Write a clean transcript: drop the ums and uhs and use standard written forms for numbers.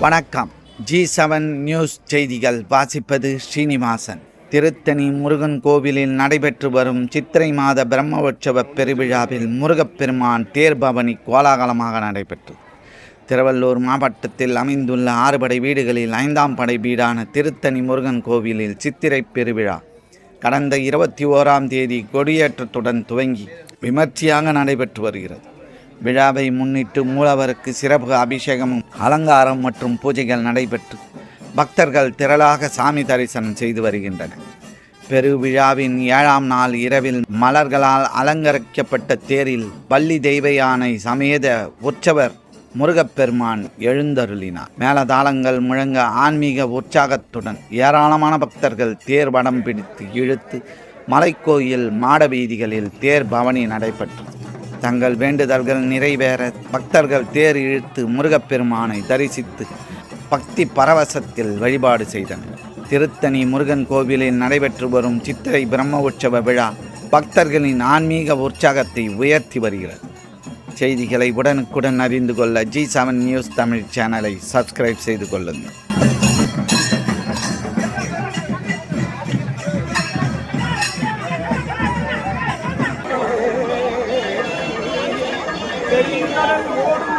வணக்கம். G7 news செய்திகள் வாசிப்பது ஸ்ரீனிவாசன். திருத்தணி முருகன் கோவிலில் நடைபெற்று வரும் சித்திரை மாத பிரம்மோற்சவ பெருவிழாவில் முருகப்பெருமான் தேர்பவனி கோலாகலமாக நடைபெற்றது. திருவள்ளூர் மாவட்டத்தில் அமைந்துள்ள 6 படை வீடுகளில் 5ஆம் படை வீடான திருத்தணி முருகன் கோவிலில் சித்திரை பெருவிழா கடந்த 21ஆம் தேதி கொடியேற்றத்துடன் துவங்கி விமர்சையாக நடைபெற்று வருகிறது. விழாவை முன்னிட்டு மூலவருக்கு சிறப்பு அபிஷேகமும் அலங்காரம் மற்றும் பூஜைகள் நடைபெற்று பக்தர்கள் திரளாக சாமி தரிசனம் செய்து வருகின்றனர். பெருவிழாவின் 7ஆம் நாள் இரவில் மலர்களால் அலங்கரிக்கப்பட்ட தேரில் வள்ளி தெய்வ யானை சமேத உற்சவர் முருகப்பெருமான் எழுந்தருளினார். மேளதாளங்கள் முழங்க ஆன்மீக உற்சாகத்துடன் ஏராளமான பக்தர்கள் தேர் வடம் பிடித்து இழுத்து மலைக்கோயில் மாட வீதிகளில் தேர் பவனி நடைபெற்றது. தங்கள் வேண்டுதல்கள் நிறைவேற பக்தர்கள் தேர் இழுத்து முருகப்பெருமானை தரிசித்து பக்தி பரவசத்தில் வழிபாடு செய்தனர். திருத்தணி முருகன் கோவிலில் நடைபெற்று வரும் சித்திரை பிரம்ம உற்சவ விழா பக்தர்களின் ஆன்மீக உற்சாகத்தை உயர்த்தி வருகிறது. செய்திகளை உடனுக்குடன் அறிந்து கொள்ள G7 நியூஸ் தமிழ் சேனலை சப்ஸ்கிரைப் செய்து கொள்ளுங்கள். பெரியகடல் ஓடும்